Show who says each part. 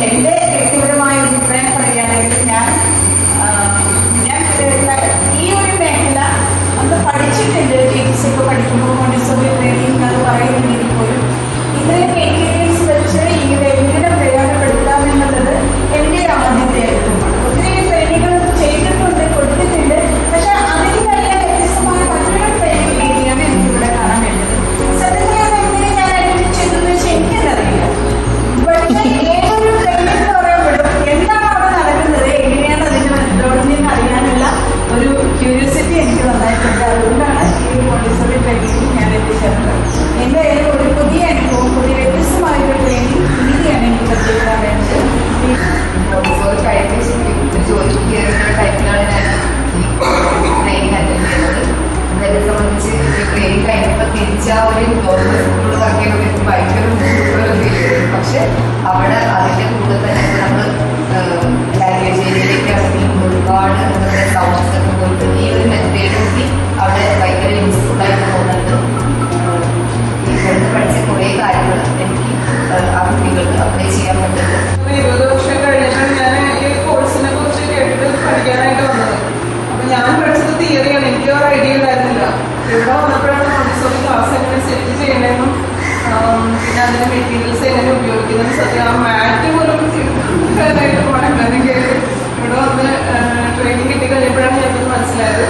Speaker 1: എൻ്റെ വ്യക്തിപരമായ അഭിപ്രായം പറയുകയാണെങ്കിൽ ഞാൻ ഈ ഒരു മേഖല നമ്മൾ പഠിച്ചിട്ടുണ്ട്. ടീച്ചേഴ്സ് ഒക്കെ പഠിക്കുമ്പോൾ മോണ്ടിസോറി ട്രെയിനിങ് അത് പറയുന്നെങ്കിൽ പോലും ഇത്രയും മെറ്റീരിയൽസ് വെച്ച് ഇത് എങ്ങനെ പ്രയോജനപ്പെടുത്താമെന്നുള്ളത് എൻ്റെ ആദ്യത്തെ എഴുത്തുമാണ്. ഒത്തിരി ട്രെയിനിങ്ങൾ ചെയ്തിട്ടുണ്ട്, കൊടുത്തിട്ടുണ്ട്. പക്ഷെ അതിന് നല്ല വ്യത്യസ്തമായ മറ്റൊരു ട്രെയിനിങ് രീതിയാണ് എനിക്കിവിടെ കാണാൻ വേണ്ടത്. സത്യത്തിൽ എങ്ങനെ ഞാൻ അഡ്മിറ്റ് ചെയ്തതെന്ന് വെച്ചാൽ എനിക്കതറിയില്ല. പക്ഷേ ഏതൊരു ട്രെയിനിങ് എന്ന് പറയുമ്പോഴും എന്താണ് അവിടെ നടക്കുന്നത്, എങ്ങനെയാണ് അതിൻ്റെ മെത്തഡോളജി എന്ന് അറിയാനുള്ള ഒരു ക്യൂരിയോസിറ്റി എനിക്ക് നന്നായിട്ടുണ്ട്. അതുകൊണ്ടാണ് ഈ മോണ്ടിസോറി ട്രെയിനിങ്ങിൽ ഞാൻ എത്തിച്ചേർന്നത്. എന്തായാലും ഒരു പുതിയ അനുഭവം, പുതിയ വ്യത്യസ്തമായൊരു ട്രെയിനിങ് രീതിയാണ് എനിക്ക് പറ്റിയെടുക്കാൻ വേണ്ടത്.
Speaker 2: മോണ്ടിസോറി കഴിഞ്ഞ ജോലിക്ക് കയറുന്ന ടൈമിലാണ് ഞാൻ ട്രെയിനിങ് അറ്റൻഡ് ചെയ്യുന്നത്. എന്നെ സംബന്ധിച്ച് ട്രെയിനിങ് കഴിഞ്ഞപ്പോൾ തിരിച്ചാ ഒരു ഗവൺമെന്റ് സ്കൂളിൽ വർക്ക് ചെയ്യുമ്പോൾ എനിക്ക് ഭയങ്കര ബുദ്ധിമുട്ടുള്ള ഫീൽ ചെയ്തു. പക്ഷെ അവിടെ അതിൻ്റെ കൂടെ തന്നെ നമ്മൾ ലാംഗ്വേജ് ഏരിയയിലേക്ക് ഇറങ്ങി ഒരുപാട് നമ്മുടെ സൗണ്ട്സ് ഒക്കെ പോയിട്ട് ഈ ഒരു മെത്തേഡ് കൂടി അവിടെ ഭയങ്കര യൂസ്ഫുൾ ആയിട്ട് തോന്നുന്നുണ്ട്. ഇവിടുന്ന് പഠിച്ച കുറേ കാര്യങ്ങൾ എനിക്ക് ആ കുട്ടികൾക്ക് അപ്ലൈ ചെയ്യാൻ പറ്റുന്നത്.
Speaker 3: 20 വർഷം കഴിഞ്ഞിട്ടാണ് ഞാൻ ഈ കോഴ്സിനെ കുറിച്ച് കേട്ടിട്ട് പഠിക്കാനായിട്ട് വന്നത്. അപ്പം ഞാൻ പഠിച്ചത് തിയറിയാണ്, എനിക്ക് ഒരു ഐഡിയ ഉണ്ടായിരുന്നില്ല. ഇവിടെ വന്നപ്പോഴാണ് മോണ്ടിസോറി ക്ലാസ് എങ്ങനെ സെറ്റ് ചെയ്യണമെന്നും പിന്നെ അതിൻ്റെ മെറ്റീരിയൽസ് എങ്ങനെ ഉപയോഗിക്കുന്നത്. സത്യം ആ മാറ്റ് പോലും മടക്കാനും കയറി ഇവിടെ വന്ന് ട്രെയിനിങ് കിട്ടി കഴിഞ്ഞപ്പോഴാണ് ഞങ്ങൾക്ക് മനസ്സിലായത്.